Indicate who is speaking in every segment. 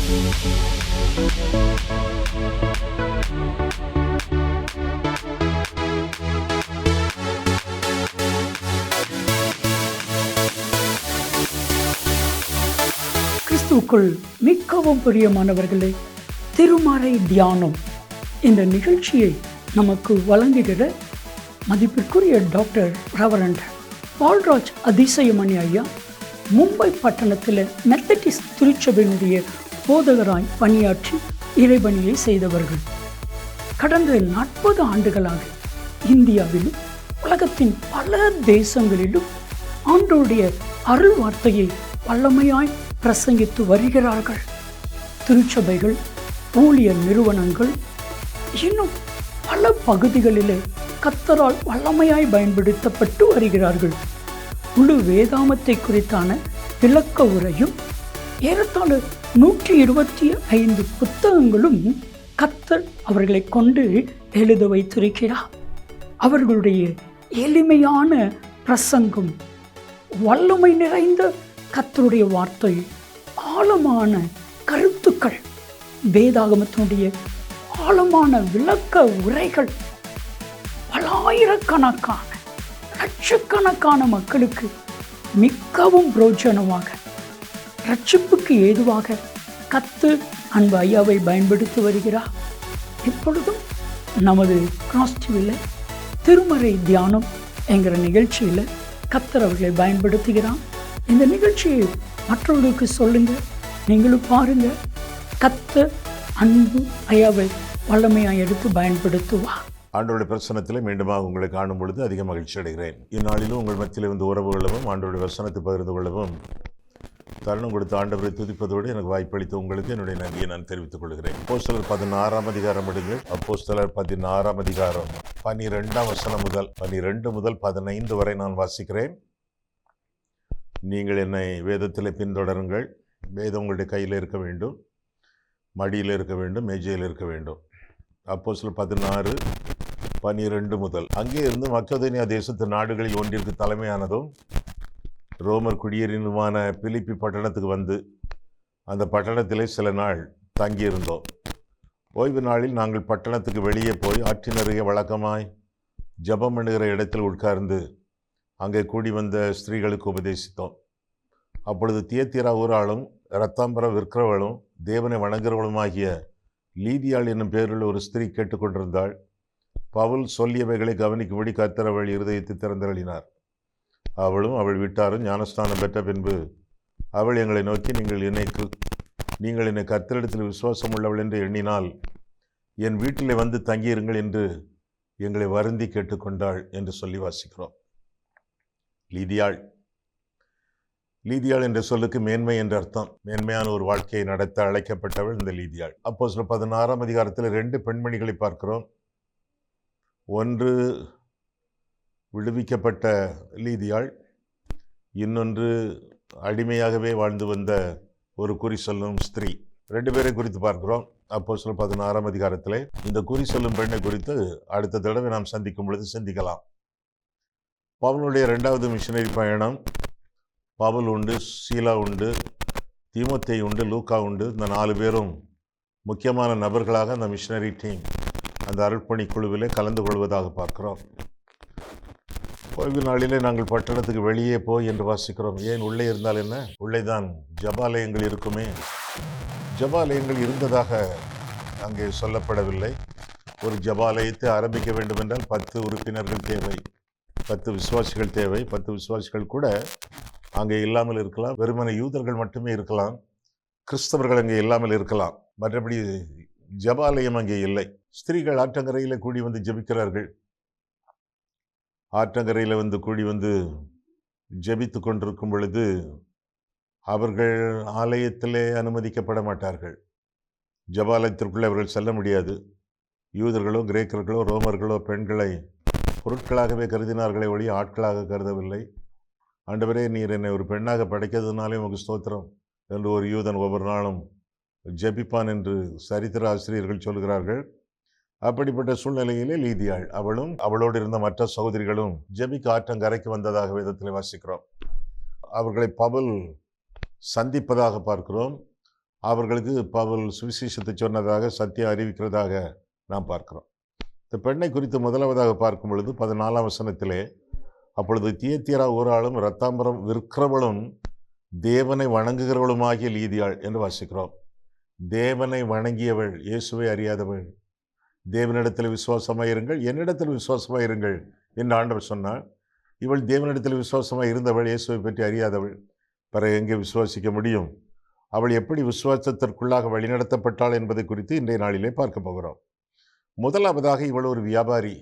Speaker 1: கிறிஸ்துவுக்குள் மிகவும் பிரியமானவர்களே, திருமறை தியானம் இந்த நிகழ்ச்சியை நமக்கு வழங்குகிற மதிப்பிற்குரிய டாக்டர் ரெவரண்ட் பால்ராஜ் அதிசயமணி ஐயா மும்பை பட்டணத்தில் மெத்தடிஸ்ட் திருச்சபையினுடைய போதகராய் பணியாற்றி இறைபணியை செய்தவர்கள். கடந்த 40 ஆண்டுகளாக இந்தியாவிலும் உலகத்தின் பல தேசங்களிலும் ஆண்டவருடைய அருள் வார்த்தையை வல்லமையாய் பிரசங்கித்து வருகிறார்கள். திருச்சபைகள், ஊழியர் நிறுவனங்கள், இன்னும் பல பகுதிகளிலே கர்த்தரால் வல்லமையாய் பயன்படுத்தப்பட்டு வருகிறார்கள். முழு வேதாமத்தை குறித்தான விளக்க உரையும் ஏறத்தாழ 125 புத்தகங்களும் கர்த்தர் அவர்களை கொண்டு எழுத வைத்திருக்கிறார். அவர்களுடைய எளிமையான பிரசங்கம், வல்லமை நிறைந்த கர்த்தருடைய வார்த்தை, ஆழமான கருத்துக்கள், வேதாகமத்தினுடைய ஆழமான விளக்க உரைகள் பலாயிரக்கணக்கான லட்சக்கணக்கான மக்களுக்கு மிகவும் பிரோஜனமாக, ரட்சிப்புக்கு ஏதுவாக கர்த்தர் அன்பு ஐயாவை பயன்படுத்தி வருகிறார். இப்பொழுதும் நமது கிராஸ்டிவில் திருமறை தியானம் என்கிற நிகழ்ச்சியில் கர்த்தர் அவர்களை பயன்படுத்துகிறார். இந்த நிகழ்ச்சியை மற்றவர்களுக்கு சொல்லுங்க, நீங்களும் பாருங்க. கர்த்தர் அன்பு ஐயாவை வல்லமையாக எடுத்து பயன்படுத்துவார்.
Speaker 2: ஆண்டவருடைய பிரசனத்தில் மீண்டுமாக உங்களை காணும் பொழுது அதிக மகிழ்ச்சி அடைகிறேன். இந்நாளிலும் உங்கள் மத்தியில் வந்து உறவு கொள்ளவும் ஆண்டவருடைய வசனத்தை பகிர்ந்து கொள்ளவும் தருணம் கொடுத்த ஆண்டவரை துதிப்பதோடு எனக்கு வாய்ப்பளித்த உங்களுக்கு என்னுடைய நன்றியை நான் தெரிவித்துக் கொள்கிறேன். அப்போஸ்தலர் 16ஆம் அதிகாரம் எடுங்கள். அப்போஸ்தலர் 16ஆம் அதிகாரம் 12ஆம் வசனம் முதல் 12 முதல் 15 வரை நான் வாசிக்கிறேன். நீங்கள் என்னை வேதத்தில் பின்தொடருங்கள். வேதம் உங்களுடைய கையில் இருக்க வேண்டும், மடியில் இருக்க வேண்டும், மேஜையில் இருக்க வேண்டும். அப்போஸ்தலர் 16:12 முதல். அங்கே இருந்து மக்கெதோனியா தேசத்து நாடுகளில் ஒன்றிற்கு தலைமையானதும் ரோமர் குடியேறினுமான பிலிப்பி பட்டணத்துக்கு வந்து அந்த பட்டணத்திலே சில நாள் தங்கியிருந்தோம். ஓய்வு நாளில் நாங்கள் பட்டணத்துக்கு வெளியே போய் ஆற்றினருகே வழக்கமாய் ஜெபம் பண்ணுகிற இடத்தில் உட்கார்ந்து அங்கே கூடி வந்த ஸ்திரீகளுக்கு உபதேசித்தோம். அப்பொழுது தியத்தீரா ஊராளும் இரத்தாம்பரம் விற்கிறவளும் தேவனை வணங்குகிறவளுமாகிய லீதியாள் என்னும் பேரில் ஒரு ஸ்திரீ கேட்டுக்கொண்டிருந்தாள். பவுல் சொல்லியவைகளை கவனிக்கும்படி கர்த்தர் அவள் இருதயத்தை திறந்தருளினார். அவளும் அவள் வீட்டாரும் ஞானஸ்நானம் பெற்ற பின்பு அவள் எங்களை நோக்கி, நீங்கள் என்னை கர்த்தரிடத்தில் விசுவாசம் உள்ளவள் என்று எண்ணினால் என் வீட்டிலே வந்து தங்கியிருங்கள் என்று எங்களை வருந்தி கேட்டுக்கொண்டாள் என்று சொல்லி வாசிக்கிறோம். லீதியாள் என்ற சொல்லுக்கு மேன்மை என்ற அர்த்தம். மேன்மையான ஒரு வாழ்க்கையை நடத்த அழைக்கப்பட்டவள் இந்த லீதியாள். அப்போஸ்தலர் 16ஆம் அதிகாரத்தில் 2 பெண்மணிகளை பார்க்கிறோம். ஒன்று விடுவிக்கப்பட்ட லீதியாள், இன்னொன்று அடிமையாகவே வாழ்ந்து வந்த ஒரு குறி சொல்லும் ஸ்திரீ. 2 பேரை குறித்து பார்க்கிறோம் அப்போஸ்தலர் 16ஆம் அதிகாரத்திலே. இந்த குறி சொல்லும் பெண்ணை குறித்து அடுத்த தடவை நாம் சந்திக்கும் பொழுது சிந்திக்கலாம். பவுலுடைய 2வது மிஷனரி பயணம். பவுல் உண்டு, சீலா உண்டு, தீமோத்தேயு உண்டு, லூக்கா உண்டு. இந்த 4 பேரும் முக்கியமான நபர்களாக அந்த மிஷனரி டீம், அந்த அருட்பணி குழுவிலே கலந்து கொள்வதாக பார்க்கிறோம். ஓய்வு நாளிலே நாங்கள் பட்டணத்துக்கு வெளியே போய் என்று வாசிக்கிறோம். ஏன் உள்ளே இருந்தால் என்ன? உள்ளே தான் ஜபாலயங்கள் இருக்குமே. ஜபாலயங்கள் இருந்ததாக அங்கே சொல்லப்படவில்லை. ஒரு ஜபாலயத்தை ஆரம்பிக்க வேண்டும் என்றால் 10 உறுப்பினர்கள் தேவை, 10 விசுவாசிகள் தேவை. 10 விசுவாசிகள் கூட அங்கே இல்லாமல் இருக்கலாம். வெறுமனை யூதர்கள் மட்டுமே இருக்கலாம், கிறிஸ்தவர்கள் அங்கே இல்லாமல் இருக்கலாம். மற்றபடி ஜபாலயம் அங்கே இல்லை. ஸ்திரீகள் ஆற்றங்கரையில் கூடி வந்து ஜெபிக்கிறார்கள். ஆற்றங்கரையில் வந்து கூடி வந்து ஜெபித்து கொண்டிருக்கும் பொழுது அவர்கள் ஆலயத்திலே அனுமதிக்கப்பட மாட்டார்கள். ஜபாலயத்திற்குள்ளே அவர்கள் செல்ல முடியாது. யூதர்களோ கிரேக்கர்களோ ரோமர்களோ பெண்களை பொருட்களாகவே கருதினார்களே ஒழிய ஆட்களாக கருதவில்லை. ஆண்டவரே, நீர் என்னை ஒரு பெண்ணாக படைக்கிறதுனாலே உமக்கு ஸ்தோத்திரம் என்று ஒரு யூதன் ஒவ்வொரு நாளும் ஜெபிப்பான் என்று சரித்திர ஆசிரியர்கள் சொல்கிறார்கள். அப்படிப்பட்ட சூழ்நிலையிலே லீதியாள், அவளும் அவளோடு இருந்த மற்ற சகோதரிகளும் ஜெபிக்க ஆற்றங்கரைக்கு வந்ததாக வேதத்தில் வாசிக்கிறோம். அவர்களை பவுல் சந்திப்பதாக பார்க்கிறோம். அவர்களுக்கு பவுல் சுவிசேஷத்தை சொன்னதாக சத்தியம் அறிவிக்கிறதாக நாம் பார்க்கிறோம். இந்த பெண்ணை குறித்து முதலாவதாக பார்க்கும் பொழுது 14ஆம் வசனத்திலே, அப்பொழுது தியத்தீரா ஊராளும் இரத்தாம்பரம் விற்கிறவளும் தேவனை வணங்குகிறவளுமாகிய லீதியாள் என்று வாசிக்கிறோம். தேவனை வணங்கியவள், இயேசுவை அறியாதவள். தேவனிடத்தில் விசுவாசமாயிருங்கள், என்னிடத்தில் விசுவாசமாயிருங்கள் என்று ஆண்டவர் சொன்னார். இவள் தேவனிடத்தில் விசுவாசமாக இருந்தவள், இயேசுவை பற்றி அறியாதவள். பிறகு எங்கே விசுவாசிக்க முடியும்? அவள் எப்படி விசுவாசத்திற்குள்ளாக வழிநடத்தப்பட்டாள் என்பதை குறித்து இன்றைய நாளிலே பார்க்க போகிறோம். முதலாவதாக இவள் ஒரு வியாபாரி.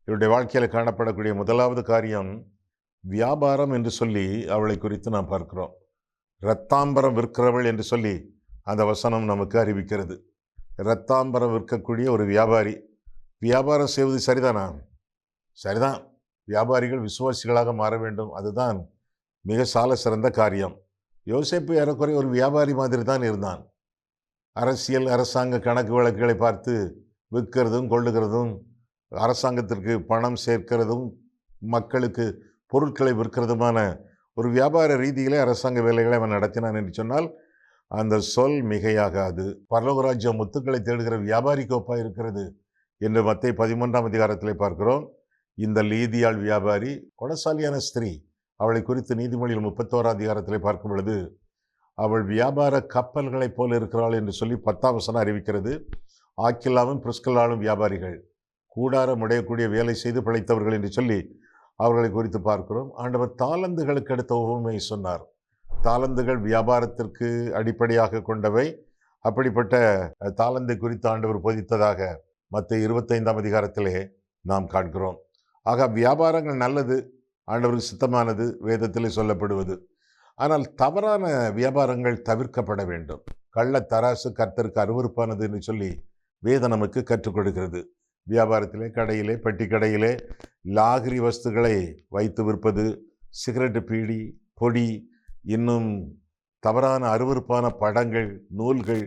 Speaker 2: இவளுடைய வாழ்க்கையில் காணப்படக்கூடிய முதலாவது காரியம் வியாபாரம் என்று சொல்லி அவளை குறித்து நாம் பார்க்கிறோம். இரத்தாம்பரம் விற்கிறவள் என்று சொல்லி அந்த வசனம் நமக்கு அறிவிக்கிறது. இரத்தாம்பரம் விற்கக்கூடிய ஒரு வியாபாரி. வியாபாரம் செய்வது சரிதானா? சரிதான். வியாபாரிகள் விசுவாசிகளாக மாற வேண்டும். அதுதான் மிக சால சிறந்த காரியம். யோசேப்பு ஏறக்குறைய ஒரு வியாபாரி மாதிரி தான் இருந்தான். அரசியல் அரசாங்க கணக்கு வழக்குகளை பார்த்து விற்கிறதும் கொள்ளுகிறதும், அரசாங்கத்திற்கு பணம் சேர்க்கிறதும், மக்களுக்கு பொருட்களை விற்கிறதுமான ஒரு வியாபார ரீதியிலே அரசாங்க வேலைகளை அவன் நடத்தினான் என்று சொன்னால் அந்த சொல் மிகையாகாது. பரலோகராஜ்ய முத்துக்களை தேடுகிற வியாபாரி கோப்பாக இருக்கிறது என்று மத்தேயு 13ஆம் அதிகாரத்திலே பார்க்கிறோம். இந்த லீதியாள் வியாபாரி குணசாலியான ஸ்திரீ. அவளை குறித்து நீதிமொழிகள் 31ஆம் அதிகாரத்திலே பார்க்கும் பொழுது அவள் வியாபார கப்பல்களைப் போல இருக்கிறாள் என்று சொல்லி 10ஆம் வசனம் அறிவிக்கிறது. ஆக்கில்லாவும் பிரிஸ்கில்லாவும் வியாபாரிகள், கூடாரம் உடையக்கூடிய வேலை செய்து பிழைத்தவர்கள் என்று சொல்லி அவர்களை குறித்து பார்க்கிறோம். ஆண்டவர் தாலந்துகளுக்கு அடுத்த உவமையை சொன்னார். தாலந்துகள் வியாபாரத்திற்கு அடிப்படையாக கொண்டவை. அப்படிப்பட்ட தாலந்தை குறித்து ஆண்டவர் போதித்ததாக மத்தேயு 25ஆம் அதிகாரத்திலே நாம் காண்கிறோம். ஆக வியாபாரங்கள் நல்லது, ஆண்டவருக்கு சித்தமானது, வேதத்திலே சொல்லப்படுவது. ஆனால் தவறான வியாபாரங்கள் தவிர்க்கப்பட வேண்டும். கள்ள தராசு கர்த்தருக்கு அருவருப்பானது என்று சொல்லி வேதம் நமக்கு கற்றுக் கொடுக்கிறது. வியாபாரத்திலே, கடையிலே, பெட்டி கடையிலே லாகிரி வஸ்துக்களை வைத்து விற்பது, சிகரெட்டு, பீடி, பொடி, இன்னும் தவறான அருவருப்பான படங்கள், நூல்கள்,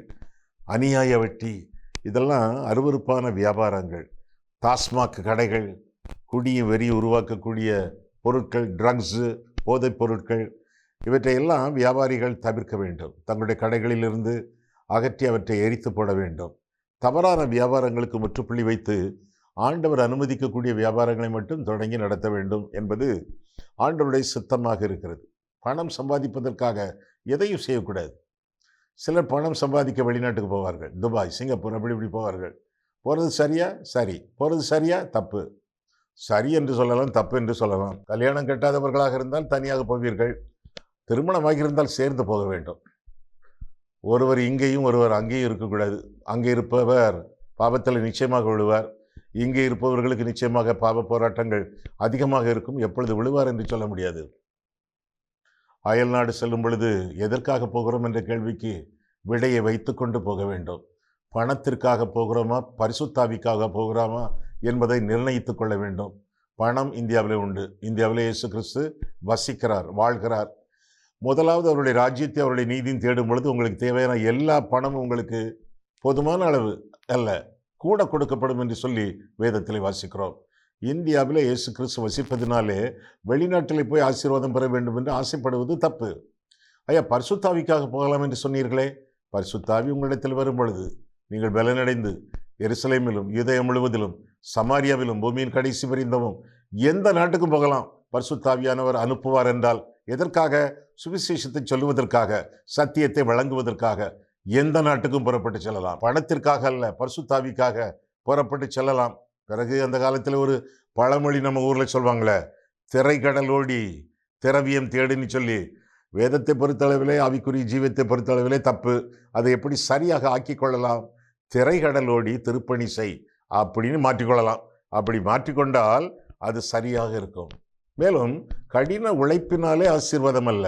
Speaker 2: அநியாய வட்டி, இதெல்லாம் அருவருப்பான வியாபாரங்கள். டாஸ்மாக் கடைகள், குடியும் வெறி உருவாக்கக்கூடிய பொருட்கள், ட்ரக்ஸு, போதைப் பொருட்கள், இவற்றையெல்லாம் வியாபாரிகள் தவிர்க்க வேண்டும். தங்களுடைய கடைகளிலிருந்து அகற்றி அவற்றை எரித்து போட வேண்டும். தவறான வியாபாரங்களுக்கு முற்றுப்புள்ளி வைத்து ஆண்டவர் அனுமதிக்கக்கூடிய வியாபாரங்களை மட்டும் தொடங்கி நடத்த வேண்டும் என்பது ஆண்டவருடைய சித்தமாக இருக்கிறது. பணம் சம்பாதிப்பதற்காக எதையும் செய்யக்கூடாது. சிலர் பணம் சம்பாதிக்க வெளிநாட்டுக்கு போவார்கள். துபாய், சிங்கப்பூர், அப்படி இப்படி போவார்கள். போகிறது சரியா? சரி. போகிறது சரியா? தப்பு. சரி என்று சொல்லலாம், தப்பு என்று சொல்லலாம். கல்யாணம் கட்டாதவர்களாக இருந்தால் தனியாக போவீர்கள். திருமணமாக இருந்தால் சேர்ந்து போக வேண்டும். ஒருவர் இங்கேயும் ஒருவர் அங்கேயும் இருக்கக்கூடாது. அங்கே இருப்பவர் பாவத்தில் நிச்சயமாக விழுவார். இங்கே இருப்பவர்களுக்கு நிச்சயமாக பாவ போராட்டங்கள் அதிகமாக இருக்கும். எப்பொழுது விழுவார் என்று சொல்ல முடியாது. அயல் நாடு செல்லும் பொழுது எதற்காக போகிறோம் என்ற கேள்விக்கு விடையை வைத்து கொண்டு போக வேண்டும். பணத்திற்காக போகிறோமா, பரிசுத்தாவிக்காக போகிறோமா என்பதை நிர்ணயித்து கொள்ள வேண்டும். பணம் இந்தியாவிலே உண்டு. இந்தியாவிலே இயேசு கிறிஸ்து வசிக்கிறார், வாழ்கிறார். முதலாவது அவருடைய ராஜ்யத்தை, அவருடைய நீதியும் தேடும் பொழுது உங்களுக்கு தேவையான எல்லா பணமும் உங்களுக்கு போதுமான அளவு அல்ல, கூட கொடுக்கப்படும் என்று சொல்லி வேதத்தில் வாசிக்கிறோம். இந்தியாவில் இயேசு கிறிஸ்து வசிப்பதினாலே வெளிநாட்டில் போய் ஆசீர்வாதம் பெற வேண்டும் என்று ஆசைப்படுவது தப்பு. ஐயா, பரிசுத்தாவிக்காக போகலாம் என்று சொன்னீர்களே. பரிசுத்தாவி உங்களிடத்தில் வரும் பொழுது நீங்கள் பலனடைந்து எருசலேமிலும் யூதேயா முழுவதிலும் சமாரியாவிலும் பூமியின் கடைசி வரைந்தவும் எந்த நாட்டுக்கும் போகலாம். பரிசுத்தாவியானவர் அனுப்புவார் என்றால் எதற்காக? சுவிசேஷத்தை சொல்லுவதற்காக, சத்தியத்தை வழங்குவதற்காக எந்த நாட்டுக்கும் புறப்பட்டு செல்லலாம். பணத்திற்காக அல்ல, பரிசுத்தாவிக்காக புறப்பட்டு செல்லலாம். பிறகு அந்த காலத்தில் ஒரு பழமொழி நம்ம ஊரில் சொல்வாங்களே, திரைக்கடல் ஓடி திரவியம் தேடுன்னு சொல்லி. வேதத்தை பொறுத்தளவிலே, ஆவிக்குரிய ஜீவத்தை பொறுத்தளவிலே தப்பு. அதை எப்படி சரியாக ஆக்கி கொள்ளலாம்? திரைக்கடல் ஓடி திருப்பணி செய் அப்படின்னு மாற்றிக்கொள்ளலாம். அப்படி மாற்றிக்கொண்டால் அது சரியாக இருக்கும். மேலும் கடின உழைப்பினாலே ஆசீர்வாதம் அல்ல,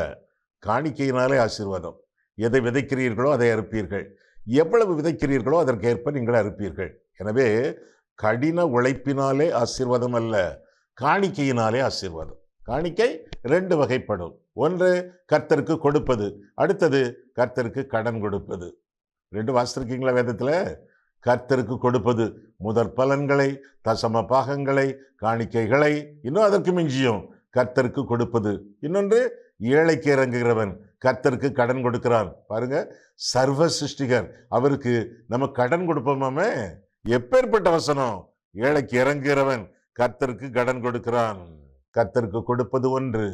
Speaker 2: காணிக்கையினாலே ஆசீர்வாதம். எதை விதைக்கிறீர்களோ அதை அறுப்பீர்கள். எவ்வளவு விதைக்கிறீர்களோ அதற்கேற்ப நீங்கள் அறுப்பீர்கள். எனவே கடின உழைப்பினாலே ஆசீர்வாதம் அல்ல, காணிக்கையினாலே ஆசீர்வாதம். காணிக்கை 2 வகைப்படும். ஒன்று கர்த்தருக்கு கொடுப்பது, அடுத்தது கர்த்தருக்கு கடன் கொடுப்பது. 2 வாசித்திருக்கீங்களா வேதத்தில்? கர்த்தருக்கு கொடுப்பது முதற் பலன்களை, தசம பாகங்களை, காணிக்கைகளை, இன்னும் அதற்கு மிஞ்சியும் கர்த்தருக்கு கொடுப்பது. இன்னொன்று ஏழைக்கு இறங்குகிறவன், கர்த்தருக்கு கடன் கொடுக்கிறான். பாருங்க, சர்வ சிருஷ்டிகர், அவருக்கு நம்ம கடன் கொடுப்போமாமே. எப்பேற்பட்ட வசனம்! ஏழைக்கு இறங்குகிறவன் கர்த்தருக்கு கடன் கொடுக்கிறான். கர்த்தருக்கு கொடுப்பது ஒன்று,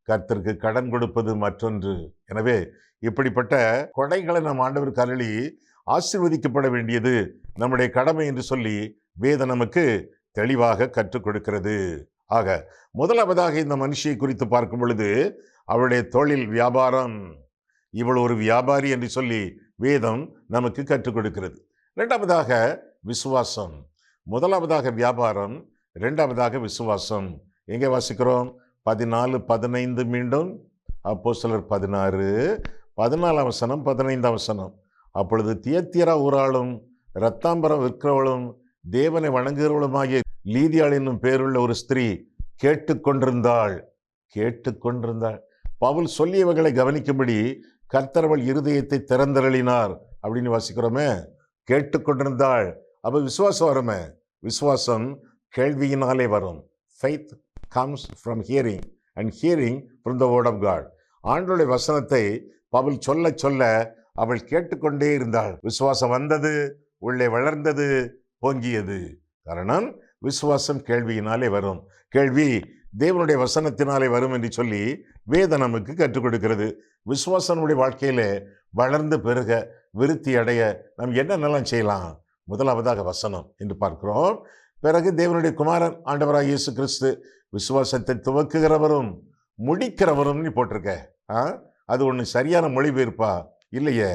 Speaker 2: கர்த்தருக்கு கடன் கொடுப்பது மற்றொன்று. எனவே இப்படிப்பட்ட கொடைகளை நாம் ஆண்டவருக்கு அருளி ஆசீர்வதிக்கப்பட வேண்டியது நம்முடைய கடமை என்று சொல்லி வேதம் நமக்கு தெளிவாக கற்றுக் கொடுக்கிறது. ஆக முதலாவதாக இந்த மனுஷியை குறித்து பார்க்கும் பொழுது அவளுடைய தொழில் வியாபாரம், இவள் ஒரு வியாபாரி என்று சொல்லி வேதம் நமக்கு கற்றுக் கொடுக்கிறது. இரண்டாவதாக விசுவாசம். முதலாவதாக வியாபாரம், இரண்டாவதாக விசுவாசம். எங்கே வாசிக்கிறோம்? 14, 15 மீண்டும் அப்போஸ்தலர் 16, 14 வசனம், 15 வசனம். அப்பொழுது தியத்திரா ஊராளும் இரத்தாம்பரம் விற்கிறவளும் தேவனை வணங்குகிறவளுமாகிய லீதியாள் என்னும் பேருள்ள ஒரு ஸ்திரீ கேட்டுக்கொண்டிருந்தாள். பவுல் சொல்லியவர்களை கவனிக்கும்படி கர்த்தர் அவள் இருதயத்தை திறந்தருளினார் அப்படின்னு வாசிக்கிறோமே. கேட்டுக்கொண்டிருந்தாள். அப்ப விசுவாசம் வருமே. விசுவாசம் கேள்வியினாலே வரும். Faith comes from hearing and hearing from the word of God. ஆண்டவருடைய வசனத்தை பவுல் சொல்ல சொல்ல அவள் கேட்டுக்கொண்டே இருந்தாள். விசுவாசம் வந்தது, உள்ளே வளர்ந்தது, பொங்கியது. காரணம், விசுவாசம் கேள்வியினாலே வரும். கேள்வி தேவனுடைய வசனத்தினாலே வரும் என்று சொல்லி வேதம் நமக்கு கற்றுக் கொடுக்கிறது. விசுவாசம் நம்முடைய வாழ்க்கையிலே வளர்ந்து பெருக, விருத்தி அடைய நாம் என்னென்னலாம் செய்யலாம்? முதலாவதாக வசனம் என்று பார்க்கிறோம். பிறகு தேவனுடைய குமாரன் ஆண்டவராக இயேசு கிறிஸ்து விசுவாசத்தை துவக்குகிறவரும் முடிக்கிறவரும் நீ போட்டிருக்க. அது ஒன்று சரியான மொழிபெயர்ப்பா? இல்லையே.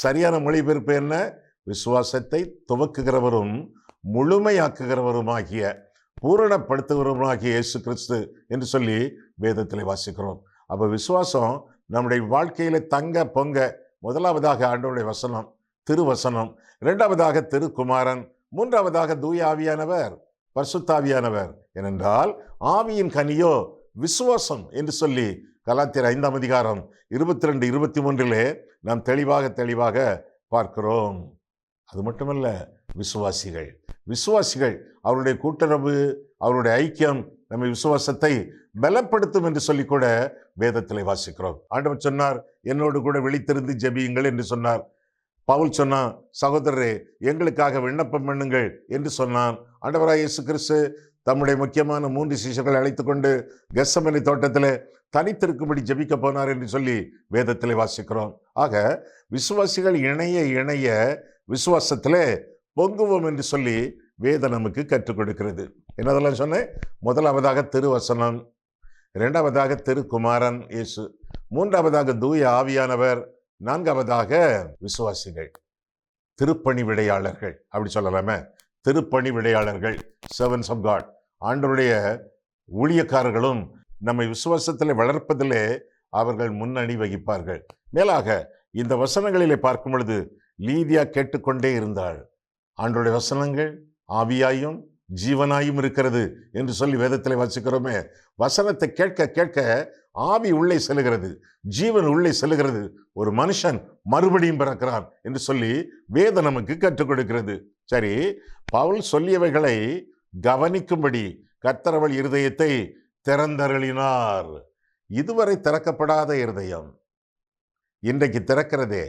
Speaker 2: சரியான மொழிபெயர்ப்பு என்ன? விசுவாசத்தை துவக்குகிறவரும் முழுமையாக்குகிறவருமாகிய, பூரணப்படுத்துகிறவருமாகிய இயேசு கிறிஸ்து என்று சொல்லி வேதத்தில் வாசிக்கிறோம். அப்போ விசுவாசம் நம்முடைய வாழ்க்கையில தங்க பொங்க முதலாவதாக ஆண்டவருடைய வசனம், திருவசனம். இரண்டாவதாக திருக்குமாரன். மூன்றாவதாக தூய ஆவியானவர், பரிசுத்தாவியானவர். ஏனென்றால் ஆவியின் கனியோ விசுவாசம் என்று சொல்லி கலாத்தியர் 5ஆம் அதிகாரம் 22, 23 நாம் தெளிவாக பார்க்கிறோம். அது மட்டுமல்ல, விசுவாசிகள் அவருடைய கூட்டுறவு, அவருடைய ஐக்கியம் நம்ம விசுவாசத்தை பலப்படுத்தும் என்று சொல்லி கூட வேதத்தில் வாசிக்கிறோம். ஆண்டவர் சொன்னார், என்னோடு கூட விழித்திருந்து ஜெபியுங்கள் என்று சொன்னார். பவுல் சொன்னான், சகோதரரே எங்களுக்காக விண்ணப்பம் பண்ணுங்கள் என்று சொன்னான். ஆண்டவராய் இயேசு கிறிஸ்து தம்முடைய முக்கியமான 3 சீஷர்களை அழைத்து கொண்டு கெத்செமனே தோட்டத்தில் தனித்திருக்கும்படி ஜெபிக்க போனார் என்று சொல்லி வேதத்தில் வாசிக்கிறோம். ஆக விசுவாசிகள் இணைய விசுவாசத்திலே பொங்குவோம் என்று சொல்லி வேதம் நமக்கு கற்றுக் கொடுக்கிறது. என்னதெல்லாம் சொன்னேன்? முதலாவதாக திருவசனம், இரண்டாவதாக திருக்குமாரன் இயேசு, மூன்றாவதாக தூய ஆவியானவர், நான்காவதாக விசுவாசிகள், திருப்பணி விடையாளர்கள் அப்படி சொல்லலாமே. திருப்பணி விடையாளர்கள், சர்வன்ஸ் ஆஃப் காட். ஆண்டவருடைய ஊழியக்காரர்களும் நம்மை விசுவாசத்தில் வளர்ப்பதிலே அவர்கள் முன்னணி வகிப்பார்கள். மேலாக இந்த வசனங்களிலே பார்க்கும் பொழுது லீதியா கேட்டுக்கொண்டே இருந்தாள். ஆண்டவருடைய வசனங்கள் ஆவியாயும் ஜீவனாயும் இருக்கிறது என்று சொல்லி வேதத்தில் வாசிக்கிறோமே. வசனத்தை கேட்க கேட்க ஆவி உள்ளே செல்கிறது, ஜீவன் உள்ளே செல்கிறது, ஒரு மனுஷன் மறுபடியும் பிறக்கிறான் என்று சொல்லி வேதம் நமக்கு கற்றுக் கொடுக்கிறது. சரி, பவுல் சொல்லியவைகளை கவனிக்கும்படி கர்த்தர் அவள் இருதயத்தை திறந்தருளினார். இதுவரை திறக்கப்படாத இருதயம் இன்றைக்கு திறக்கிறதே.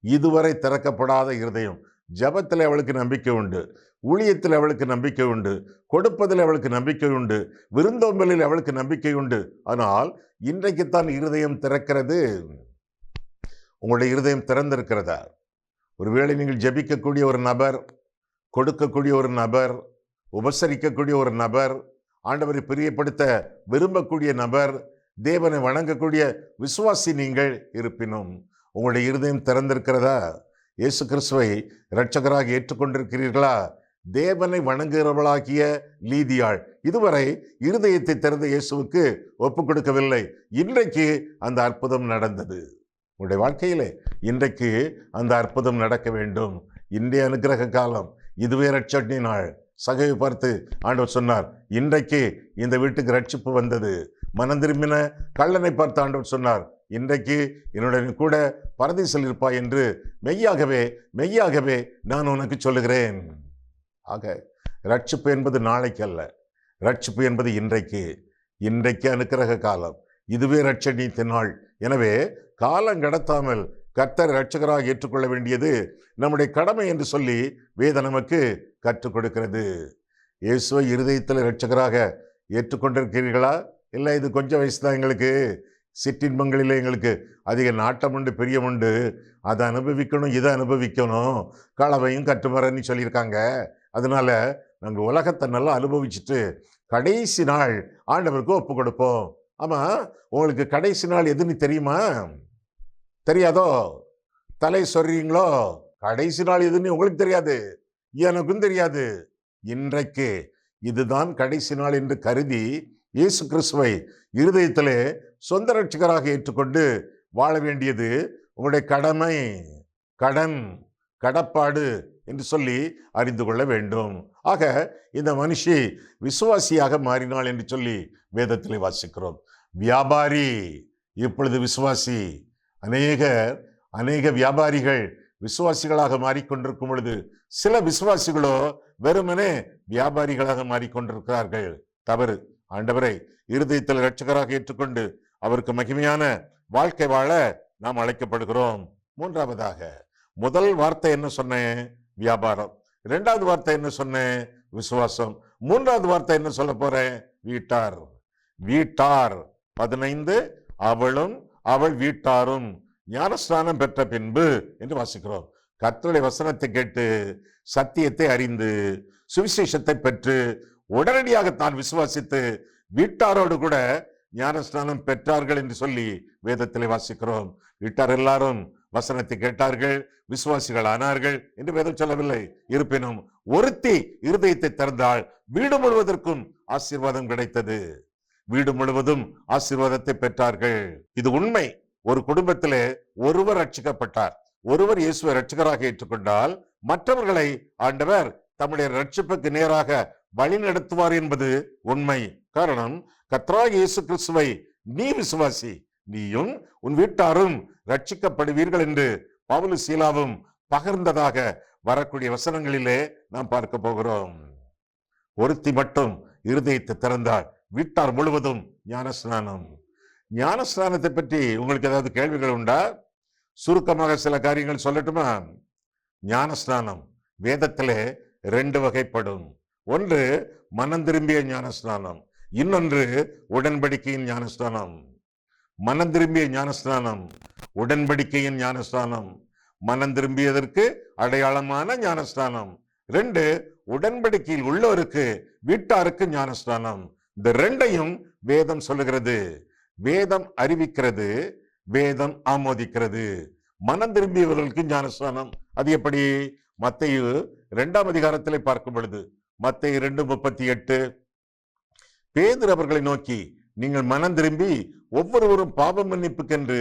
Speaker 2: இதுவரை திறக்கப்படாத இருதயம். ஜபத்தில் அவளுக்கு நம்பிக்கை உண்டு, ஊழியத்தில் அவளுக்கு நம்பிக்கை உண்டு, கொடுப்பதில் அவளுக்கு நம்பிக்கை உண்டு, விருந்தோம்பலில் அவளுக்கு நம்பிக்கை உண்டு. ஆனால் இன்றைக்குத்தான் இருதயம் திறக்கிறது. உங்களுடைய இருதயம் திறந்திருக்கிறதா? ஒருவேளை நீங்கள் ஜெபிக்கக்கூடிய ஒரு நபர், கொடுக்கக்கூடிய ஒரு நபர், உபசரிக்கக்கூடிய ஒரு நபர், ஆண்டவரை பிரியப்படுத்த விரும்பக்கூடிய நபர், தேவனை வணங்கக்கூடிய விசுவாசி நீங்கள் இருப்பினும் உங்களுடைய இருதயம் திறந்திருக்கிறதா? இயேசு கிறிஸ்துவை இரட்சகராக ஏற்றுக்கொண்டிருக்கிறீர்களா? தேவனை வணங்குகிறவளாகிய லீதியாள் இதுவரை இருதயத்தை திறந்த இயேசுவுக்கு ஒப்பு கொடுக்கவில்லை. இன்றைக்கு அந்த அற்புதம் நடந்தது. உங்களுடைய வாழ்க்கையிலே இன்றைக்கு அந்த அற்புதம் நடக்க வேண்டும். இன்றைய அனுக்கிரக காலம், இதுவே ரட்சணி நாள். சகையை பார்த்து ஆண்டவர் சொன்னார், இன்றைக்கு இந்த வீட்டுக்கு ரட்சிப்பு வந்தது. மனம் திரும்பின கள்ளனை பார்த்து ஆண்டவர் சொன்னார், இன்றைக்கு என்னுடைய கூட பரதீசில் இருப்பாய் என்று மெய்யாகவே நான் உனக்கு சொல்லுகிறேன். ஆக ரட்சிப்பு என்பது நாளைக்கு அல்ல, ரட்சிப்பு என்பது இன்றைக்கு. இன்றைக்கு அனுக்கிரக காலம், இதுவே ரட்சணியத்தின் நாள். எனவே காலம் கடத்தாமல் கர்த்தர் இரட்சகராக ஏற்றுக்கொள்ள வேண்டியது நம்முடைய கடமை என்று சொல்லி வேதம் நமக்கு கற்றுக் கொடுக்கிறது. இயேசுவை இருதயத்தில் இரட்சகராக ஏற்றுக்கொண்டிருக்கிறீர்களா? இல்லை, இது கொஞ்சம் வயசு தான், எங்களுக்கு சிற்றின்பங்களில் எங்களுக்கு அதிக நாட்டம் உண்டு, பிரியம் உண்டு, அதை அனுபவிக்கணும், இதை அனுபவிக்கணும், களவையும் கற்றுமரன்னு சொல்லியிருக்காங்க, அதனால நாங்கள் உலகத்தை நல்லா அனுபவிச்சுட்டு கடைசி நாள் ஆண்டவருக்கு ஒப்பு கொடுப்போம். ஆமாம், உங்களுக்கு கடைசி நாள் எதுன்னு தெரியுமா? தெரியாதோ? தலை சொல்றீங்களோ? கடைசி நாள் எதுன்னு உங்களுக்கு தெரியாது, எனக்கும் தெரியாது. இன்றைக்கு இதுதான் கடைசி நாள் என்று கருதி இயேசு கிறிஸ்துவை இருதயத்திலே சொந்த ரட்சகராக ஏற்றுக்கொண்டு வாழ வேண்டியது உங்களுடைய கடமை, கடன், கடப்பாடு என்று சொல்லி அறிந்து கொள்ள வேண்டும். ஆக இந்த மனுஷி விசுவாசியாக மாறினாள் என்று சொல்லி வேதத்திலே வாசிக்கிறோம். வியாபாரி இப்பொழுது விசுவாசி. அநேக வியாபாரிகள் விசுவாசிகளாக மாறிக்கொண்டிருக்கும் பொழுது சில விசுவாசிகளோ வெறுமனே வியாபாரிகளாக மாறிக்கொண்டிருக்கிறார்கள். தவறு. ஆண்டவரை இருதயத்தில் இரட்சகராக ஏற்றுக்கொண்டு அவருக்கு மகிமையான வாழ்க்கை வாழ நாம் அழைக்கப்படுகிறோம். மூன்றாவதாக, முதல் வார்த்தை என்ன சொன்னேன்? வியாபாரம். இரண்டாவது வார்த்தை என்ன சொன்னேன்? விசுவாசம். மூன்றாவது வார்த்தை என்ன சொல்ல போறேன்? வீட்டார். வீட்டார் 15, அவளும் அவள் வீட்டாரும் ஞானஸ்நானம் பெற்ற பின்பு என்று வாசிக்கிறோம். கர்த்தருடைய வசனத்தை கேட்டு சத்தியத்தை அறிந்து சுவிசேஷத்தை பெற்று உடனடியாக தான் விசுவாசித்து வீட்டாரோடு கூட ஞானஸ்நானம் பெற்றார்கள் என்று சொல்லி வேதத்திலே வாசிக்கிறோம். வீட்டார் எல்லாரும் வசனத்தை கேட்டார்கள், விசுவாசிகள் ஆனார்கள் என்று வேதம் சொல்லவில்லை. இருப்பினும் ஒருத்தி இருதயத்தை திறந்தால் வீடு முழுவதற்கும் ஆசீர்வாதம் கிடைத்தது. வீடு முழுவதும் ஆசீர்வாதத்தை பெற்றார்கள். இது உண்மை. ஒரு குடும்பத்திலே ஒருவர் ரட்சிக்கப்பட்டார், ஒருவர் இயேசுவை ரட்சகராக ஏற்றுக்கொண்டால் மற்றவர்களை ஆண்டவர் தம்முடைய ரட்சிப்புக்கு நேராக வழி நடத்துவார் என்பது உண்மை. காரணம், கர்த்தராகிய இயேசு கிறிஸ்துவை நீ விசுவாசி, நீயும் உன் வீட்டாரும் ரட்சிக்கப்படுவீர்கள் என்று பவுலும் சீலாவும் பகிர்ந்ததாக வரக்கூடிய வசனங்களிலே நாம் பார்க்க போகிறோம். ஒருத்தி மட்டும் இருதயத்தை திறந்தால் வீட்டார் முழுவதும் ஞானஸ்நானம். ஞானஸ்நானத்தை பற்றி உங்களுக்கு ஏதாவது கேள்விகள் உண்டா? சுருக்கமாக சில காரியங்கள் சொல்லட்டுமா? ஞானஸ்நானம் வேதத்திலே 2 வகைப்படும். ஒன்று மனம் திரும்பிய ஞானஸ்நானம், இன்னொன்று உடன்படிக்கையின் ஞானஸ்நானம். மனம் திரும்பிய ஞானஸ்நானம், உடன்படிக்கையின் ஞானஸ்நானம். மனம் திரும்பியதற்கு அடையாளமான ஞானஸ்நானம். 2, உடன்படிக்கையில் உள்ளவருக்கு வீட்டாருக்கு ஞானஸ்நானம். இந்த 2ஐயும் வேதம் சொல்லுகிறது, வேதம் அறிவிக்கிறது, வேதம் ஆமோதிக்கிறது. மனம் திரும்பியவர்களுக்கு ஞானஸ்நானம். அது எப்படி? மத்தேயு 2ஆம் அதிகாரத்திலே பார்க்கும் பொழுது, மத்தேயு 2:38, பேதுரு அவர்களை நோக்கி, நீங்கள் மனம் திரும்பி ஒவ்வொருவரும் பாவ மன்னிப்புக்கென்று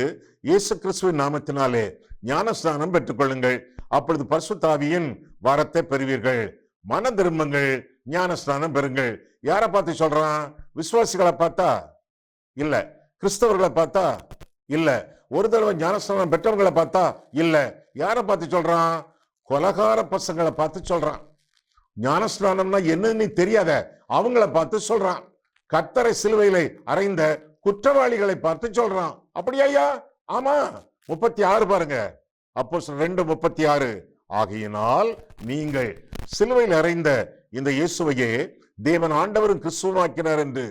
Speaker 2: இயேசு கிறிஸ்துவின் நாமத்தினாலே ஞானஸ்நானம் பெற்றுக்கொள்ளுங்கள், அப்பொழுது பரிசுத்த ஆவியின் வரத்தை பெறுவீர்கள். மனம் திரும்புங்கள், ஞானஸ்நானம் பெறுங்கள். யாரை பார்த்து சொல்றான்? விசுவாசிகளை பார்த்தா இல்ல, கிறிஸ்தவர்களை பார்த்தா இல்ல, ஒரு தடவை ஞானஸ்நானம் பெற்றவங்களை பார்த்தா இல்ல. யாரை பார்த்து சொல்றான்? கொலகார பசங்களை பார்த்து சொல்றான். ஞானஸ்நானம்னா என்னன்னு தெரியாத அவங்கள பார்த்து சொல்றான். கர்த்தரை சிலுவையிலே அறைந்த குற்றவாளிகளை பார்த்து சொல்றான். அப்படியா? ஆமா. 36 பாருங்க, அப்போஸ்தலர் 2:36. ஆகையினால் நீங்கள் சிலுவையில் அறைந்த இந்த இயேசுவையே தேவன் ஆண்டவரும் கிறிஸ்துவாக்கினார் என்று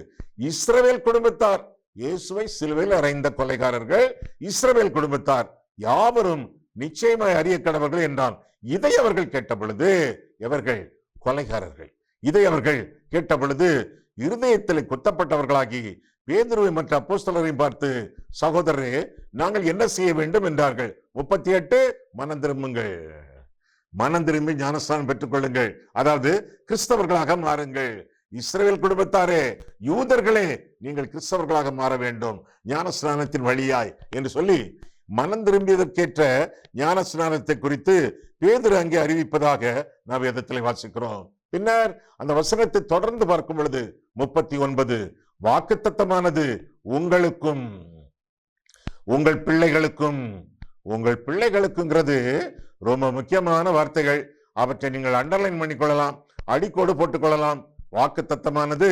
Speaker 2: இஸ்ரவேல் குடும்பத்தார், இயேசுவை சிலுவையில் அறைந்த கொலைகாரர்கள் இஸ்ரவேல் குடும்பத்தார் யாவரும் நிச்சயமாய் அறிய கடவர்கள் என்றான். இதை அவர்கள் கேட்ட பொழுது, எவர்கள்? கொலைகாரர்கள். இதை அவர்கள் கேட்ட பொழுது இருதயத்தில் குத்தப்பட்டவர்களாகி பேதுருவை மற்ற அப்போஸ்தலரையும் பார்த்து, சகோதரரே, நாங்கள் என்ன செய்ய வேண்டும் என்றார்கள். 38, மனம் திரும்புங்கள், மனம் திரும்பி ஞானஸ்நானம் பெற்றுக் கொள்ளுங்கள், அதாவது கிறிஸ்தவர்களாக மாறுங்கள். இஸ்ரவேல் குடும்பத்தாரே, யூதர்களே, நீங்கள் கிறிஸ்தவர்களாக மாற வேண்டும் ஞானஸ்நானத்தின் வழியாய் என்று சொல்லி மனம் திரும்பியதற்கேற்ற ஞானஸ்நானத்தை குறித்து பேதுரு அங்கே அறிவிப்பதாக நாம் வேதத்தில் வாசிக்கிறோம். பின்னர் அந்த வசனத்தை தொடர்ந்து பார்க்கும் பொழுது 39, வாக்குத்தத்தமானது உங்களுக்கும் உங்கள் பிள்ளைகளுக்கும். உங்கள் பிள்ளைகளுக்குங்கிறது ரொம்ப முக்கியமான வார்த்தைகள். அவற்றை நீங்கள் அண்டர்லைன் பண்ணிக்கொள்ளலாம், அடிக்கோடு போட்டுக் கொள்ளலாம். வாக்குத்தத்தமானது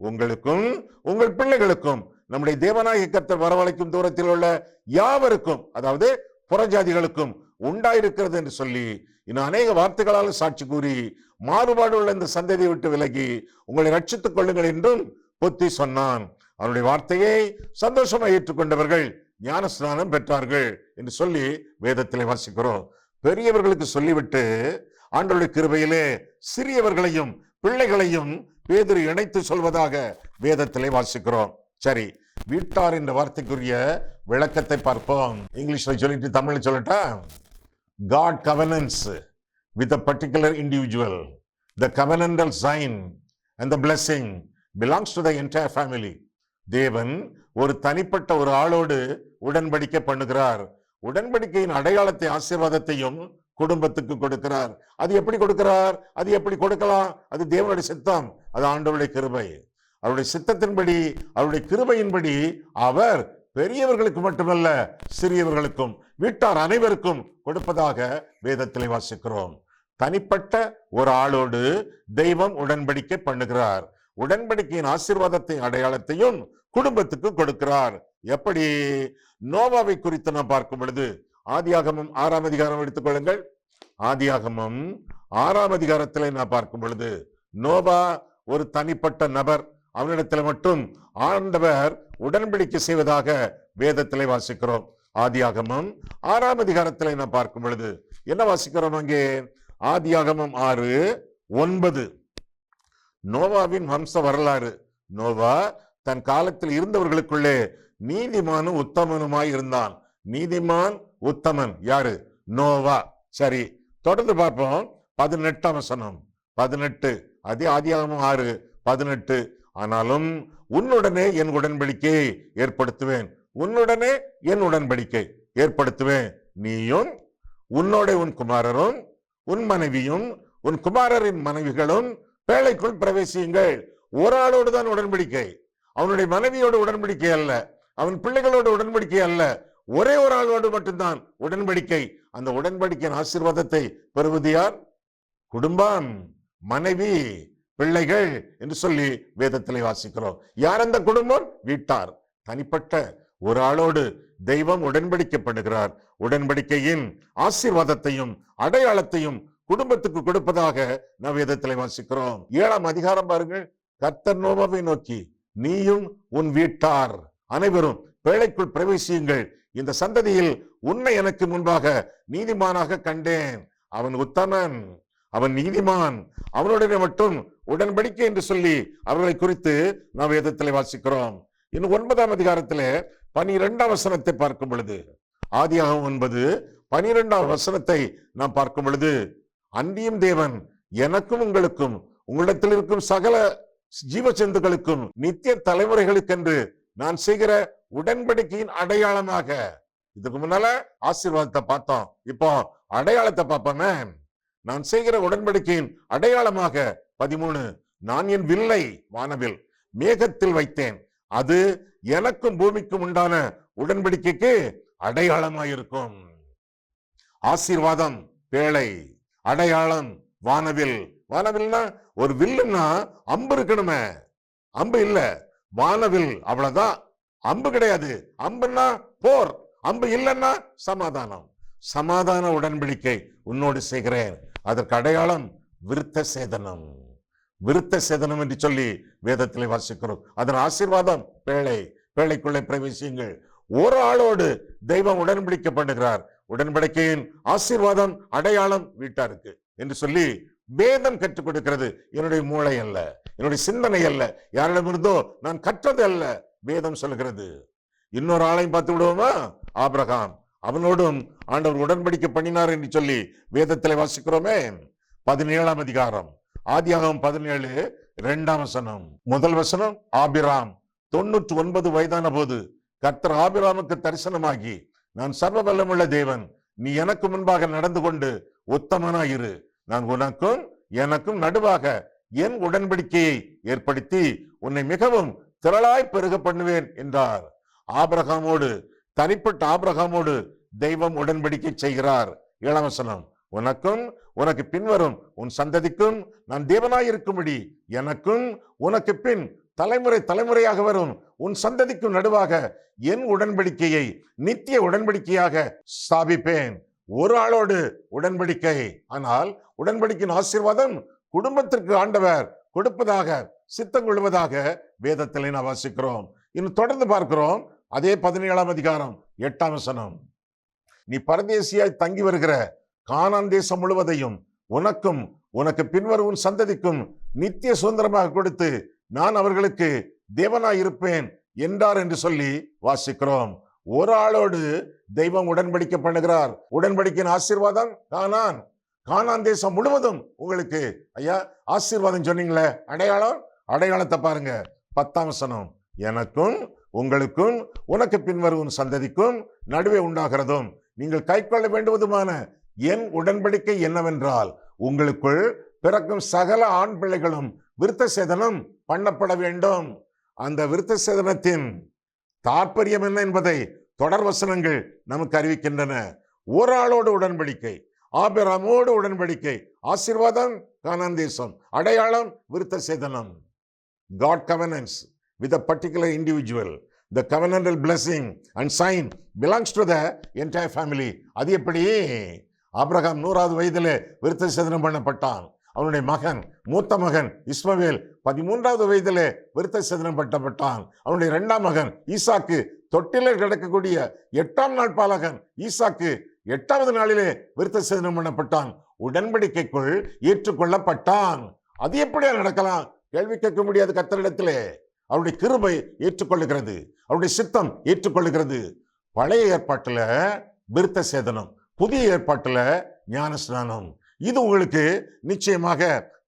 Speaker 2: உங்களுக்கும் உங்கள் பிள்ளைகளுக்கும். நம்முடைய தேவனாகிய கர்த்தர் வரவழைக்கும் தூரத்தில் உள்ள யாவருக்கும், அதாவது புறஜாதிகளுக்கும் உண்டாயிருக்கிறது என்று சொல்லி இன்னும் அநேக வார்த்தைகளால் சாட்சி கூறி மாறுபாடு உள்ள இந்த சந்ததியை விட்டு விலகி உங்களை ரட்சித்துக் கொள்ளுங்கள் என்றும் புத்தி சொன்னான். அவனுடைய வார்த்தையை சந்தோஷமாக ஏற்றுக்கொண்டவர்கள் ஞான ஸ்நானம் பெற்றார்கள் என்று சொல்லி வேதத்திலே வாசிக்கிறோம். பெரியவர்களுக்கு சொல்லிவிட்டு ஆண்டவருடைய கிருபையிலே சிறியவர்களையும் பிள்ளைகளையும் பேதுரு இணைத்து சொல்வதாக வேதத்திலே வாசிக்கிறோம். சரி, வீட்டார் என்ற வார்த்தைக்குரிய விளக்கத்தை பார்ப்போம். இங்கிலீஷ்ல சொல்லிட்டு தமிழ்ல சொல்லட்டா? God covenants with a particular individual. The covenantal sign and the blessing belongs to the entire family. தேவன் ஒரு தனிப்பட்ட ஒரு ஆளோடு உடன்படிக்கை பண்ணுகிறார். உடன்படிக்கையின் அடையாளத்தை, ஆசீர்வாதத்தையும் குடும்பத்துக்கு கொடுக்கிறார். அது எப்படி கொடுக்கிறார்? அது எப்படி கொடுக்கலாம்? அது தேவனுடைய சித்தம், அது ஆண்டவருடைய கிருபை. அவருடைய சித்தத்தின்படி, அவருடைய கிருபையின்படி அவர் பெரியவர்களுக்கு மட்டுமல்ல சிறியவர்களுக்கும் வீட்டார் அனைவருக்கும் கொடுப்பதாக வேதத்திலே வாசிக்கிறோம். தனிப்பட்ட ஒரு ஆளோடு தெய்வம் உடன்படிக்கை பண்ணுகிறார். உடன்படிக்கையின் ஆசீர்வாதத்தை, அடையாளத்தையும் குடும்பத்துக்கு கொடுக்கிறார். எப்படி? நோவாவை குறித்து நாம் பார்க்கும் பொழுது ஆதியாகமம் 6ஆம் அதிகாரம் எடுத்துக்கொள்ளுங்கள். ஆதியாகமம் 6ஆம் அதிகாரத்திலே நான் பார்க்கும் பொழுது நோவா ஒரு தனிப்பட்ட நபர். அவனிடத்தில் மட்டும் ஆண்டவர் உடன்படிக்கை செய்வதாக வேதத்திலே வாசிக்கிறோம். ஆதியாகமம் 6ஆம் அதிகாரத்திலே நான் பார்க்கும் பொழுது என்ன வாசிக்கிறோம்? அங்கே ஆதியாகமம் 6:9 நோவாவின் வம்ச வரலாறு. நோவா தன் காலத்தில் இருந்தவர்களுக்குள்ளே நீதிமானும் உத்தமனுமாய் இருந்தான். நீதிமான், உத்தமன் யாரு? நோவா. சரி, தொடர்ந்து பார்ப்போம். 18ஆம் வசனம். 18 அதே ஆதியாகமம் 6:18 ஆனாலும் உன்னுடனே என் உடன்படிக்கையை ஏற்படுத்துவேன். உன்னுடனே என் உடன்படிக்கை ஏற்படுத்துவேன். நீயும் உன்னோட உன் குமாரரும் உன் மனைவியும் உன் குமாரரின் மனைவிகளும் பேழைக்குள் பிரவேசியுங்கள். ஒரு ஆளோடு தான் உடன்படிக்கை. அவனுடைய மனைவியோடு உடன்படிக்கை அல்ல, அவன் பிள்ளைகளோடு உடன்படிக்கை அல்ல, ஒரே ஒரு ஆளோடு மட்டும்தான் உடன்படிக்கை. அந்த உடன்படிக்கையின் ஆசீர்வாதத்தை பெறுவது யார்? குடும்பம், மனைவி, பிள்ளைகள் என்று சொல்லி வேதத்திலே வாசிக்கிறோம். யார் அந்த குடும்பம்? வீட்டார். தனிப்பட்ட ஒரு ஆளோடு தெய்வம் உடன்படிக்கை பண்ணுகிறார். உடன்படிக்கையின் ஆசீர்வாதத்தையும் அடையாளத்தையும் குடும்பத்துக்கு கொடுப்பதாக நாம் வேதத்திலே வாசிக்கிறோம். 7ஆம் அதிகாரம் பாருங்கள். கர்த்தர் நோவாவை நோக்கி, நீயும் உன் வீட்டார் அனைவரும் பேழைக்குள் பிரவேசியுங்கள். இந்த சந்ததியில் உன்னை எனக்கு முன்பாக நீதிமானாக கண்டேன். அவன் உத்தமன், அவன் நீதிமான், அவனுடைய மட்டும் உடன்படிக்கை என்று சொல்லி அவர்களை குறித்து நாம் வேதத்திலே வாசிக்கிறோம். இன்னும் 9ஆம் அதிகாரத்திலே 12ஆம் வசனத்தை பார்க்கும் பொழுது, ஆதியாகமம் 9:12ஆம் வசனத்தை நாம் பார்க்கும் பொழுது, அன்றியும் தேவன் எனக்கும் உங்களுக்கும் உங்களிடத்தில் இருக்கும் சகல ஜீவ ஜந்துக்களுக்கும் நித்திய தலைமுறைகளுக்கென்று நான் செய்கிற உடன்படிக்கையின் அடையாளமாக. இதுக்கு முன்னால ஆசீர்வாதத்தை பார்த்தோம், இப்போ அடையாளத்தை பார்ப்போமே. நான் செய்கிற உடன்படிக்கையின் அடையாளமாக 13 நான் என் வில்லை வானவில் மேகத்தில் வைத்தேன். அது எனக்கும் பூமிக்கும் உண்டான உடன்படிக்கைக்கு அடையாளமாயிருக்கும். ஆசீர்வாதம் பேழை, அடையாளம் வானவில். வானவில்னா ஒரு வில்லுன்னா அம்பு இருக்கணுமே, அம்பு இல்ல. வானவில் அவ்வளவுதான், அம்பு கிடையாது. அம்புன்னா போர், அம்பு இல்லைன்னா சமாதானம். சமாதான உடன்படிக்கை உன்னோடு செய்கிறேன். அதற்கு அடையாளம் விருத்த சேதனம். விருத்த சேதனம் என்று சொல்லி வேதத்திலே வாசிக்கிறோம். அதன் ஆசீர்வாதம் பேழை, பேழைக்குள்ளே பிரவேசியுங்கள். ஒரு ஆளோடு தெய்வம் உடன்படிக்கை பண்ணுகிறார். உடன்படிக்கையின் ஆசீர்வாதம் அடையாளம் வீட்டாருக்கு என்று சொல்லி வேதம் கற்றுக் கொடுக்கிறது. என்னுடைய மூளை அல்ல, என்னுடைய சிந்தனை அல்ல, யாரிடமிருந்தோ நான் கற்றது அல்ல, வேதம் சொல்கிறது. இன்னொரு ஆளையும் பார்த்து விடுவோமா? ஆபிரகாம், அவனோடும் ஆண்டவர் உடன்படிக்கை பண்ணினார் என்று சொல்லி வேதத்திலே வாசிக்கிறோமே. 17ஆம் அதிகாரம் ஆதியாகமம் 17:2ஆம் வசனம். முதல் வசனம், ஆபிராம் 99 வயதான போது கர்த்தர் ஆபிராமுக்கு தரிசனமாகி, நான் சர்வ வல்லமுள்ள தேவன், நீ எனக்கு முன்பாக நடந்து கொண்டு உத்தமனாயிரு, நான் உனக்கும் எனக்கும் நடுவாக என் உடன்படிக்கையை ஏற்படுத்தி உன்னை மிகவும் திரளாய் பெருக பண்ணுவேன் என்றார். ஆபிரகாமோடு, தனிப்பட்ட ஆபிரகாமோடு தெய்வம் உடன்படிக்கை செய்கிறார். 7ஆம் வசனம், உனக்கும் உனக்கு பின்வரும் உன் சந்ததிக்கும் நான் தேவனாய் இருக்கும்படி எனக்கும் உனக்கு பின் தலைமுறை தலைமுறையாக வரும் உன் சந்ததிக்கும் நடுவாக என் உடன்படிக்கையை நித்திய உடன்படிக்கையாக ஸ்தாபிப்பேன். ஒரு ஆளோடு உடன்படிக்கை, ஆனால் உடன்படிக்கையின் ஆசீர்வாதம் குடும்பத்திற்கு ஆண்டவர் கொடுப்பதாக சித்தம் கொள்வதாக வேதத்திலே நான் வாசிக்கிறோம். இன்னும் தொடர்ந்து பார்க்கிறோம். அதே 17ஆம் அதிகாரம் 8ஆம் வசனம், நீ பரதேசியாய் தங்கி வருகிற கானான் தேசம் முழுவதையும் உனக்கும் உனக்கு பின்வரும் உன் சந்ததிக்கும் நித்திய சுதந்திரமாக கொடுத்து நான் அவர்களுக்கு தேவனாய் இருப்பேன் என்றார் என்று சொல்லி வாசிக்கிறோம். ஒரு ஆளோடு தெய்வம் உடன்படிக்கை பண்ணுகிறார். உடன்படிக்கையின் ஆசீர்வாதம் கானான் தேசம் முழுவதும் உங்களுக்கு ஐயா ஆசீர்வாதம் சொன்னீங்களே, அடையாளத்தை பாருங்க. 10ஆம் வசனம், எனக்கும் உங்களுக்கும் உனக்கு பின்வரும் சந்ததிக்கும் நடுவே உண்டாகிறதும் நீங்கள் கைக்கொள்ள வேண்டுவதுமான என் உடன்படிக்கை என்னவென்றால் உங்களுக்குள் பிறக்கும் சகல ஆண் பிள்ளைகளும் விருத்த சேதனம் பண்ணப்பட வேண்டும். அந்த விருத்த சேதனத்தின் தாற்பயம் என்ன என்பதை தொடர் வசனங்கள் நமக்கு அறிவிக்கின்றன. ஒரு ஆளோடு உடன்படிக்கை, ஆபிரகாமோடு உடன்படிக்கை, ஆசீர்வாதம் கானான் தேசம், அடையாளம் விருத்த சேதனம். God covenants with a particular individual. The covenantal blessing and sign belongs to the entire family. அது எப்படி? ஆபிரகாம் 100வது வயதிலே விருத்த சேதனம் பண்ணப்பட்டான். அவனுடைய மகன் மூத்த மகன் இஸ்மவேல் 13வது வயதிலே விருத்த சேதனம் பண்ணப்பட்டான். அவனுடைய 2ஆம் மகன் ஈசாக்கு தொட்டிலில் கிடக்கக்கூடிய 8ஆம் நாள் பாலகன் ஈசாக்கு 8வது நாளிலே விருத்த சேதனம் பண்ணப்பட்டான். உடன்படிக்கைக்குள் ஏற்றுக்கொள்ளப்பட்டான். அது எப்படியா நடக்கலாம்? கேள்வி கேட்க முடியாது. கர்த்தரிடத்திலே அவருடைய கிருபை ஏற்றுக்கொள்ளுகிறது, அவருடைய சித்தம் ஏற்றுக்கொள்ளுகிறது. பழைய ஏற்பாட்டுல விருத்த சேதனம், புதிய ஏற்பாட்டுல ஞானஸ்நானம். இது உங்களுக்கு நிச்சயமாக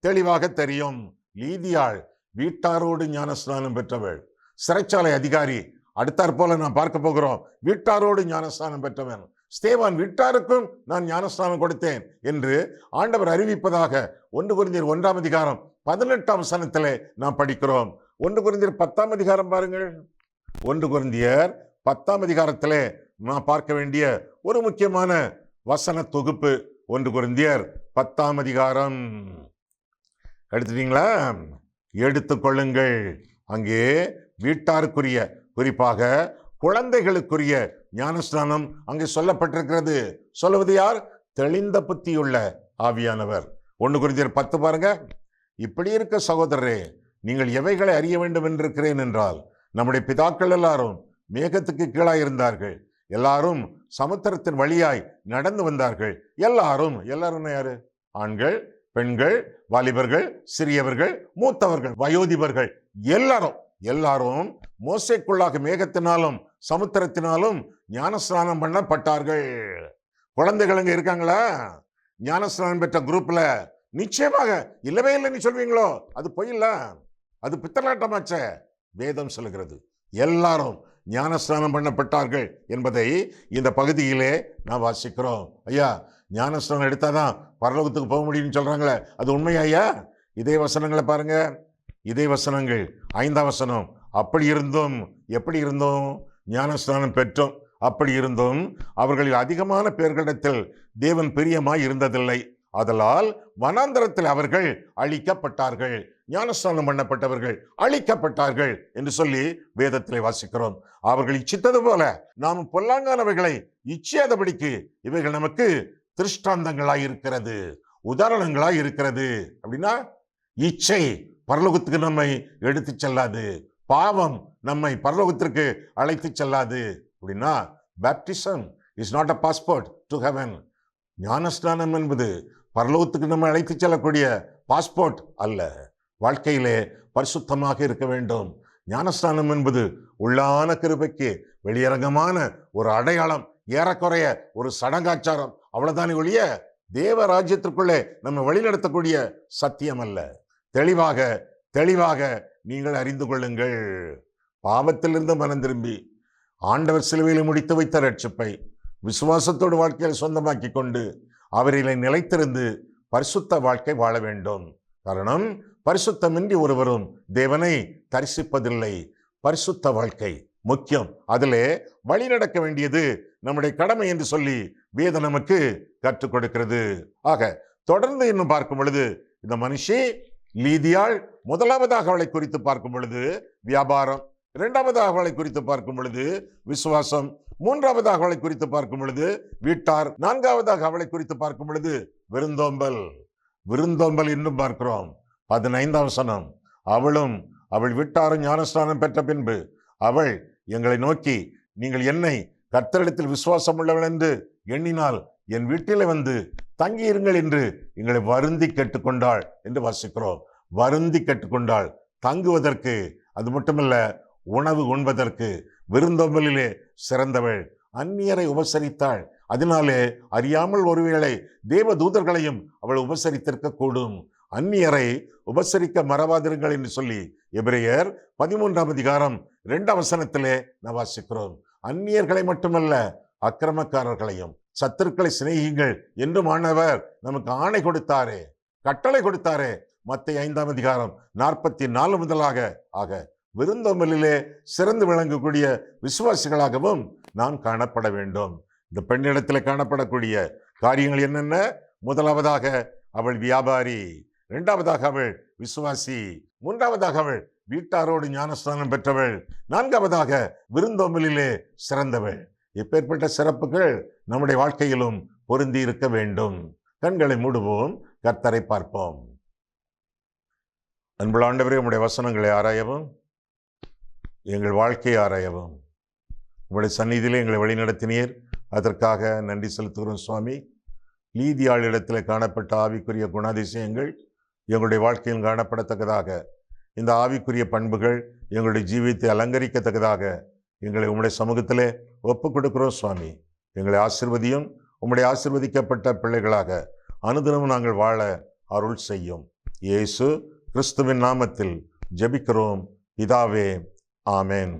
Speaker 2: தெளிவாக தெரியும். லீதியாள் வீட்டாரோடு ஞானஸ்நானம் பெற்றவள். சிறைச்சாலை அதிகாரி அடுத்தாற் போல நான் பார்க்க போகிறோம், வீட்டாரோடு ஞானஸ்நானம் பெற்றவன். ஸ்தேவான் வீட்டாருக்கும் நான் ஞானஸ்நானம் கொடுத்தேன் என்று ஆண்டவர் அறிவிப்பதாக 1 கொரிந்தியர் 1ஆம் அதிகாரம் 18ஆம் வசனத்திலே நாம் படிக்கிறோம். 1 கொரிந்தியர் 10ஆம் அதிகாரம் பாருங்கள். 1 கொரிந்தியர் 10ஆம் அதிகாரத்திலே நான் பார்க்க வேண்டிய ஒரு முக்கியமான வசன தொகுப்பு. 1 கொரிந்தியர் 10ஆம் அதிகாரம் எடுத்துட்டீங்களா? எடுத்துக்கொள்ளுங்கள். அங்கே வீட்டாருக்குரிய, குறிப்பாக குழந்தைகளுக்குரிய ஞானஸ்நானம் அங்கே சொல்லப்பட்டிருக்கிறது. சொல்லுவது யார்? தெளிந்த புத்தியுள்ள ஆவியானவர். 1 கொரிந்தியர் 10 பாருங்க. இப்படி இருக்க சகோதரரே, நீங்கள் எவைகளை அறிய வேண்டும் என்றிருக்கிறேன் என்றால், நம்முடைய பிதாக்கள் எல்லாரும் மேகத்துக்கு கீழாய் இருந்தார்கள், எல்லாரும் சமுத்திரத்தின் வழியாய் நடந்து வந்தார்கள். எல்லாரும் யாரு? ஆண்கள், பெண்கள், வாலிபர்கள், சிறியவர்கள், மூத்தவர்கள், வயோதிபர்கள், எல்லாரும் மோசேக்குள்ளாக மேகத்தினாலும் சமுத்திரத்தினாலும் ஞானஸ்நானம் பண்ணப்பட்டார்கள். குழந்தைகள் அங்க இருக்காங்களா? ஞானஸ்நானம் பெற்ற குரூப்ல நிச்சயமாக இல்லவே இல்லைன்னு சொல்வீங்களோ? அது பொய்யில்ல, அது பித்தலாட்டமாச்ச. வேதம் சொல்லுகிறது எல்லாரும் ஞானஸ்நானம் பண்ணப்பட்டார்கள் என்பதை இந்த பகுதியிலே நான் வாசிக்கிறோம். ஐயா, ஞானஸ்நானம் எடுத்தாதான் பரலோகத்துக்கு போக முடியும்னு சொல்றாங்களே, அது உண்மையா ஐயா? இதே வசனங்களை பாருங்க. இதே வசனங்கள் 5ஆம் வசனம், அப்படி இருந்தும் எப்படி இருந்தோம்? ஞானஸ்நானம் பெற்றோம். அப்படி இருந்தும் அவர்களில் அதிகமான பேர்களிடத்தில் தேவன் பிரியமாய் இருந்ததில்லை. ஆதலால் வனாந்தரத்தில் அவர்கள் அழிக்கப்பட்டார்கள். ஞானஸ்நானம் பண்ணப்பட்டவர்கள் அழிக்கப்பட்டார்கள் என்று சொல்லி வேதத்திலே வாசிக்கிறோம். அவர்கள் இச்சித்தது போல நாம் பொல்லாங்கானவைகளை இச்சியாதபடிக்கு இவைகள் நமக்கு திருஷ்டாந்தங்களாய் இருக்கிறது, உதாரணங்களாய் இருக்கிறது. அப்படின்னா இச்சை பரலோகத்துக்கு நம்மை எடுத்து செல்லாது, பாவம் நம்மை பரலோகத்திற்கு அழைத்து செல்லாது. அப்படின்னா baptism is not a passport to heaven. ஞானஸ்நானம் என்பது பரலோகத்துக்கு நம்ம அழைத்து செல்லக்கூடிய பாஸ்போர்ட் அல்ல. வாழ்க்கையிலே பரிசுத்தமாக இருக்க வேண்டும். ஞானஸ்நானம் என்பது உள்ளான கிருபைக்கு வெளியரங்கமான ஒரு அடையாளம், ஏறக்குறைய ஒரு சடங்காச்சாரம், அவ்வளவுதானே ஒழிய தேவ ராஜ்யத்திற்குள்ளே நம்ம வழிநடத்தக்கூடிய சத்தியம் அல்ல. தெளிவாக நீங்கள் அறிந்து கொள்ளுங்கள். பாவத்திலிருந்து மனம் திரும்பி ஆண்டவர் சிலுவையில் முடித்து வைத்த ரட்சிப்பை விசுவாசத்தோடு வாழ்க்கையில் சொந்தமாக்கி கொண்டு அவரிலே நிலைத்திருந்து பரிசுத்த வாழ்க்கை வாழ வேண்டும். காரணம், பரிசுத்தமின்றி ஒருவரும் தேவனை தரிசிப்பதில்லை. பரிசுத்த வாழ்க்கை முக்கியம். அதிலே வழி நடக்க வேண்டியது நம்முடைய கடமை என்று சொல்லி வேதம் நமக்கு கற்றுக் கொடுக்கிறது. ஆக தொடர்ந்து இன்னும் பார்க்கும் பொழுது இந்த மனுஷி லீதியாள் முதலாவதாக அவளை குறித்து பார்க்கும் பொழுது வியாபாரம், இரண்டாவதாக அவளை குறித்து பார்க்கும் பொழுது விசுவாசம், மூன்றாவதாக அவளை குறித்து பார்க்கும் பொழுது வீட்டார், நான்காவதாக அவளை குறித்து பார்க்கும் பொழுது விருந்தோம்பல். விருந்தோம்பல் இன்னும் பார்க்கிறோம். 15ஆம் வசனம், அவளும் அவள் வீட்டாரும் ஞானஸ்நானம் பெற்ற பின்பு அவள் எங்களை நோக்கி, நீங்கள் என்னை கர்த்தரிடத்தில் விசுவாசம் உள்ளவள் என்று எண்ணினால் என் வீட்டிலே வந்து தங்கியிருங்கள் என்று எங்களை வருந்தி கேட்டுக்கொண்டாள் என்று வாசிக்கிறோம். வருந்தி கேட்டுக்கொண்டாள். தங்குவதற்கு, அது மட்டுமல்ல உணவு உண்பதற்கு விருந்தோம்பலிலே சிறந்தவள். அந்நியரை உபசரித்தாள். அதனாலே அறியாமல் ஒருவேளை தேவ தூதர்களையும் அவள் உபசரித்திருக்க கூடும். அந்நியரை உபசரிக்க மறவாதிருங்கள் என்று சொல்லி எபிரேயர் 13ஆம் அதிகாரம் 2ஆம் வசனத்திலே நாம் வாசிக்கிறோம். அந்நியர்களை மட்டுமல்ல, அக்கிரமக்காரர்களையும் சத்துருக்களை சிநேகிங்கள் என்றும் ஆண்டவர் நமக்கு ஆணை கொடுத்தாரே, கட்டளை கொடுத்தாரே. மத்தேயு 5ஆம் அதிகாரம் 44 முதலாக ஆக விருந்தோம்பலிலே சிறந்து விளங்கக்கூடிய விசுவாசிகளாகவும் நாம் காணப்பட வேண்டும். இந்த பெண்ணிடத்தில் காணப்படக்கூடிய காரியங்கள் என்னென்ன? முதலாவதாக அவள் வியாபாரி, இரண்டாவதாக அவள் விசுவாசி, மூன்றாவதாக அவள் வீட்டாரோடு ஞானஸ்நானம் பெற்றவள், நான்காவதாக விருந்தோம்பலிலே சிறந்தவள். இப்பேற்பட்ட சிறப்புகள் நம்முடைய வாழ்க்கையிலும் பொருந்தி இருக்க வேண்டும். கண்களை மூடுவோம், கர்த்தரை பார்ப்போம். அன்புள்ள ஆண்டவரே, உம்முடைய வசனங்களை ஆராயவும், எங்கள் வாழ்க்கையை ஆராயவும் உங்களுடைய சந்நிதியிலே எங்களை வழிநடத்தினீர். அதற்காக நன்றி செலுத்துகிறோம் சுவாமி. லீதியாளிடத்தில் காணப்பட்ட ஆவிக்குரிய குணாதிசயங்கள் எங்களுடைய வாழ்க்கையில் காணப்படத்தக்கதாக, இந்த ஆவிக்குரிய பண்புகள் எங்களுடைய ஜீவியத்தை அலங்கரிக்கத்தக்கதாக எங்களை உம்முடைய சமூகத்திலே ஒப்புக் கொடுக்கிறோம் சுவாமி. எங்களை ஆசீர்வதியும். உம்முடைய ஆசீர்வதிக்கப்பட்ட பிள்ளைகளாக அனுதினமும் நாங்கள் வாழ அருள் செய்யும். இயேசு கிறிஸ்துவின் நாமத்தில் ஜெபிக்கிறோம் பிதாவே, ஆமென்.